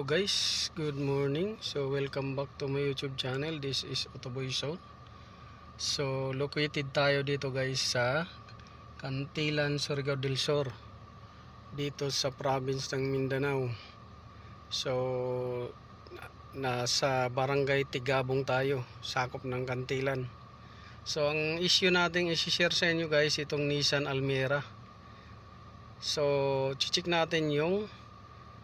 Hello guys, good morning. So welcome back to my YouTube channel. This is Otoboy Zone. So located tayo dito guys sa Cantilan, Surigao del Sur, dito sa province ng Mindanao. So nasa barangay Tigabong tayo, sakop ng Cantilan. So ang issue natin i-share sa inyo guys, itong Nissan Almera. So check natin yung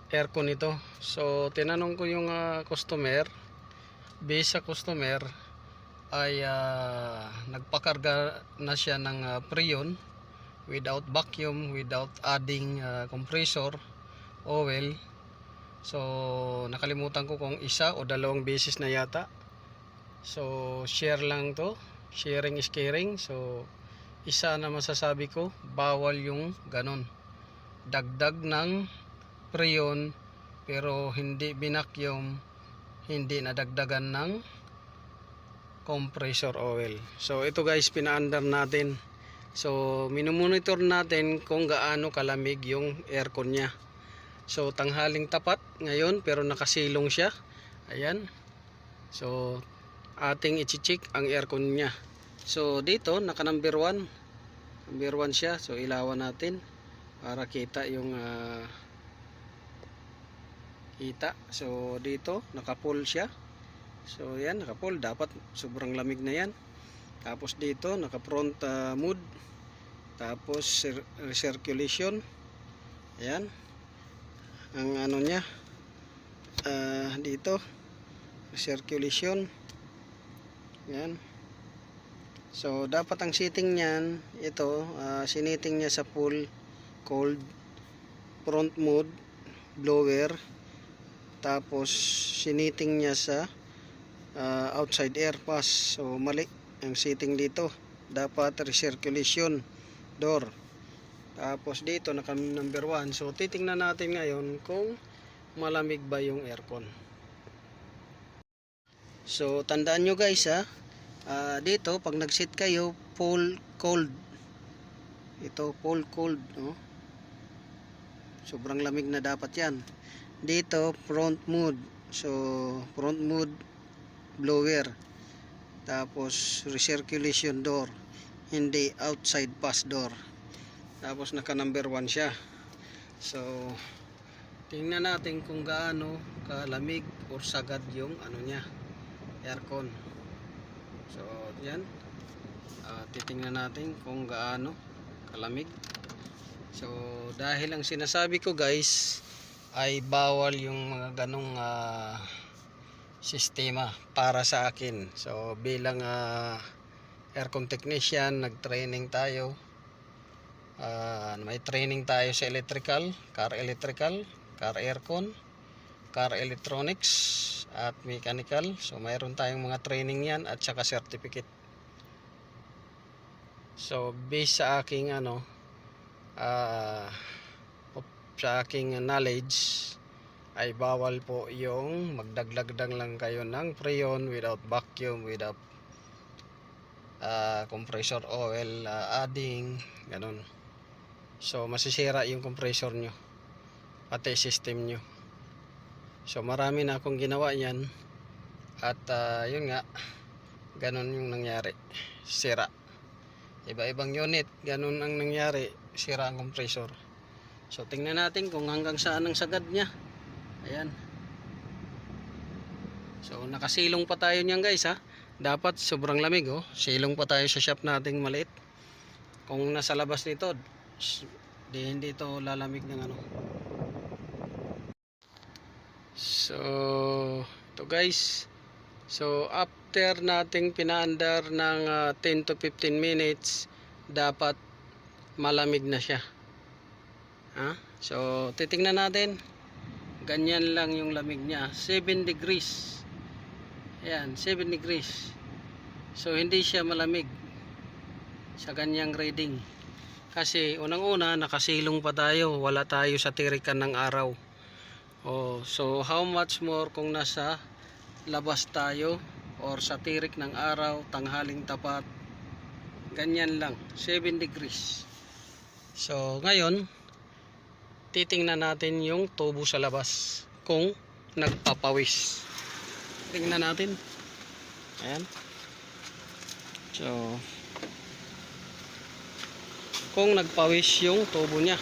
aircon nito. So tinanong ko yung customer, base sa customer ay nagpakarga na siya ng Freon without vacuum, without adding compressor oil. So nakalimutan ko kung isa o dalawang beses na yata. So share lang to, sharing is caring. So isa na masasabi ko, bawal yung ganon, dagdag ng Freon pero hindi binakyum, hindi nadagdagan ng compressor oil. So ito guys, pinaandar natin. So minumonitor natin kung gaano kalamig yung aircon niya. So tanghaling tapat ngayon pero nakasilong siya. Ayan. So ating i-check ang aircon niya. So dito naka number 1. Number 1 siya. So ilawan natin para kita yung kita. So dito naka-full siya. So yan, naka-full, dapat sobrang lamig na yan. Tapos dito naka-front mode. Tapos recirculation. Ayan. Ang ano niya dito recirculation. Yan. So dapat ang setting niyan ito, siniting niya sa full cold, front mode, blower. Tapos siniting niya sa outside air pass. So mali ang setting dito, dapat recirculation door. Tapos dito naka number 1. So titingnan natin ngayon kung malamig ba yung aircon. So tandaan nyo guys dito pag nag-set kayo full cold, ito full cold, no? Sobrang lamig na dapat yan. Dito front mode, so front mode blower, tapos recirculation door, hindi outside pass door. Tapos naka number 1 siya. So tingnan natin kung gaano kalamig or sagad yung ano niya, aircon. So yan, titingnan natin kung gaano kalamig. So dahil ang sinasabi ko guys ay bawal yung mga ganong sistema para sa akin. So bilang aircon technician, nag-training tayo, may training tayo sa electrical, car aircon, car electronics at mechanical. So mayroon tayong mga training yan at saka certificate. So based sa aking sa aking knowledge ay bawal po yung magdagdag lang kayo ng Freon without vacuum, without compressor oil adding, ganun. So masisira yung compressor nyo, pati system nyo. So marami na akong ginawa yan at yun nga, ganun yung nangyari, sira. Iba-ibang unit, ganun ang nangyari, sira ang compressor. So tingnan natin kung hanggang saan ang sagad niya. Ayan. So nakasilong pa tayo niyan guys Dapat sobrang lamig silong pa tayo sa shop nating maliit. Kung nasa labas nito, hindi ito lalamig ng So ito guys. So after nating pinaandar ng 10 to 15 minutes, dapat malamig na siya. So titingnan natin. Ganyan lang yung lamig niya, 7 degrees. Ayan, 7 degrees. So hindi siya malamig sa ganyang reading. Kasi unang-una nakasilong pa tayo, wala tayo sa tirikan ng araw. So how much more kung nasa labas tayo or sa tirik ng araw, tanghaling tapat. Ganyan lang, 7 degrees. So ngayon titingnan natin yung tubo sa labas kung nagpapawis. Tingnan natin. Ayan. So, kung nagpawis yung tubo niya.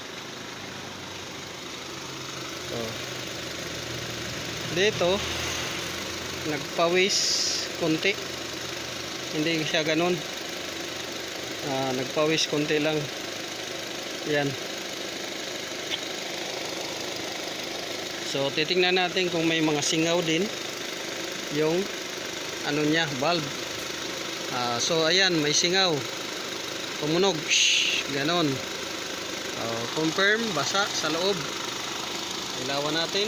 So, dito nagpawis konti. Hindi siya ganun. Nagpawis konti lang. Yan. So, titingnan natin kung may mga singaw din yung ano niya, valve. So, ayan, may singaw. Tumunog. Ganon. Confirm, basa sa loob. Ilawan natin.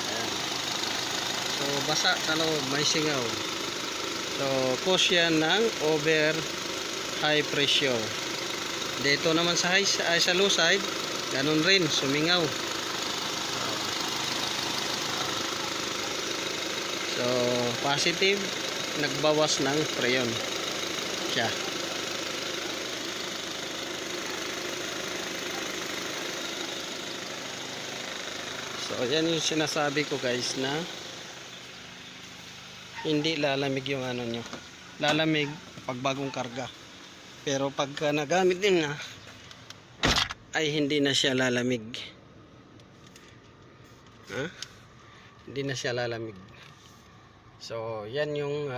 Ayan. So, basa sa loob, may singaw. So, cause yan ng over high pressure. Dito naman sa sa low side, ganon rin, sumingaw. So, positive, nagbawas ng preyon siya. So, yan yung sinasabi ko guys na hindi lalamig yung ano nyo. Lalamig pag bagong karga. Pero pagka nagamit din na, ay hindi na siya lalamig. Hindi na siya lalamig. So, yan yung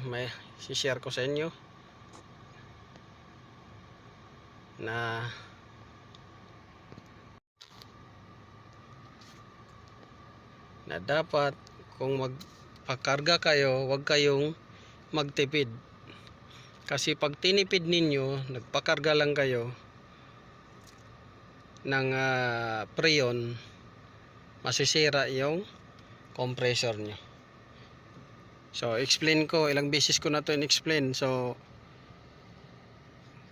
may share ko sa inyo na dapat kung magpakarga kayo, huwag kayong magtipid. Kasi pag tinipid ninyo, nagpakarga lang kayo ng preyon, masisira yung compressor nyo. So, explain ko, ilang beses ko na to in-explain. So,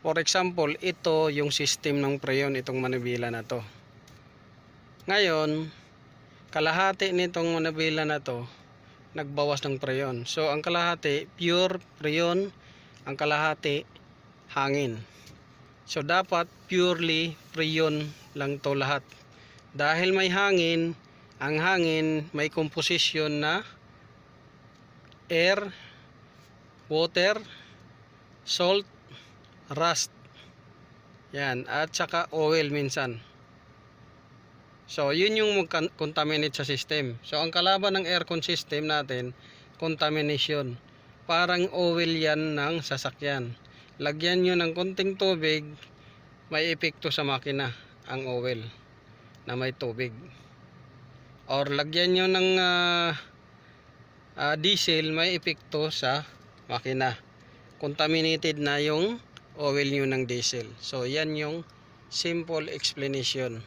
for example, ito yung system ng preyon, itong manibela na to. Ngayon, kalahati nitong manibela na to, nagbawas ng preyon. So, ang kalahati, pure preyon, ang kalahati, hangin. So, dapat purely preyon lang to lahat. Dahil may hangin, ang hangin may composition na air, water, salt, rust. Yan, at saka oil minsan. So, yun yung contaminate sa system. So, ang kalaban ng aircon system natin, contamination. Parang oil yan ng sasakyan. Lagyan nyo ng konting tubig, may epekto sa makina ang oil na may tubig. Or lagyan nyo ng diesel, may epekto sa makina. Contaminated na yung oil nyo ng diesel. So, yan yung simple explanation.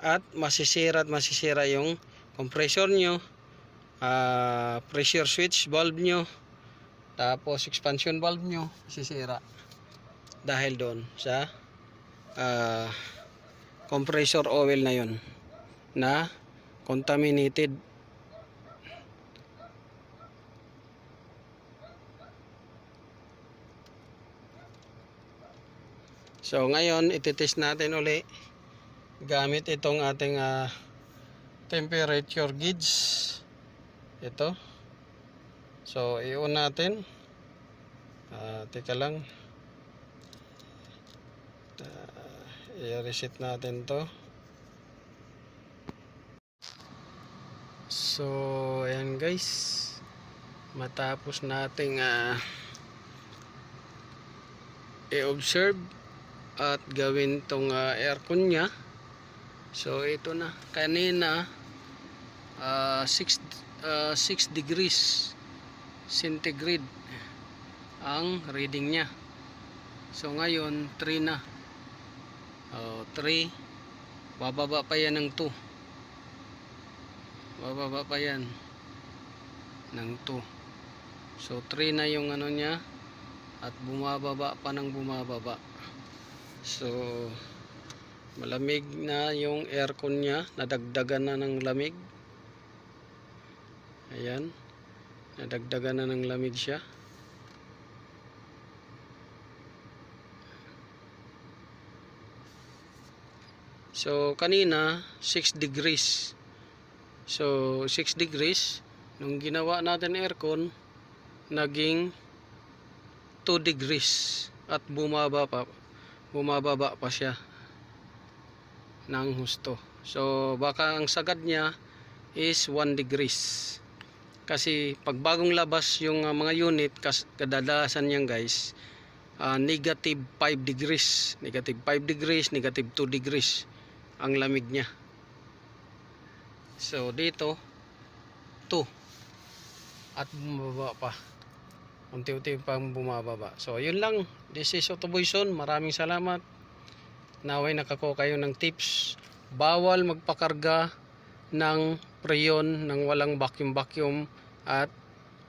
At masisira yung compressor nyo, pressure switch valve nyo, tapos expansion valve nyo, masisira. Dahil doon sa compressor oil na yun, na contaminated. So ngayon ititest natin uli gamit itong ating temperature gauge. Ito. So i-on natin. Teka lang. I-reset natin to. So ayan guys. Matapos nating i-observe at gawin tong aircon nya. So ito na, kanina 6 degrees centigrade ang reading nya. So ngayon 3 na. 3, bababa pa yan ng 2. Bababa pa yan ng 2. So 3 na yung ano nya at bumababa pa ng bumababa. So malamig na yung aircon nya, nadagdagan na ng lamig. Ayan, nadagdagan na ng lamig siya. So kanina 6 degrees So 6 degrees. Nung ginawa natin aircon, naging 2 degrees at bumababa pa siya ng husto. So baka ang sagad niya is 1 degrees. Kasi pag bagong labas yung mga unit, kadalasan niyan guys, negative 5 degrees, negative 5 degrees, negative 2 degrees ang lamig niya. So dito 2 at bumababa pa, unti-unti pang bumababa. So yun lang, this is Autoboyson. Maraming salamat. Naway nakakuha kayo ng tips. Bawal magpakarga ng preyon ng walang vacuum at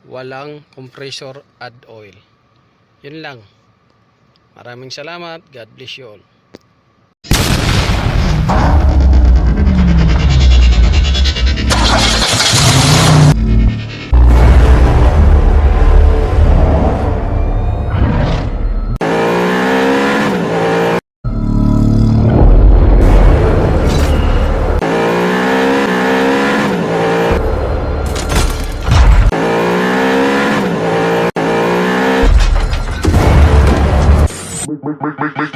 walang compressor add oil. Yun lang. Maraming salamat. God bless you all. Make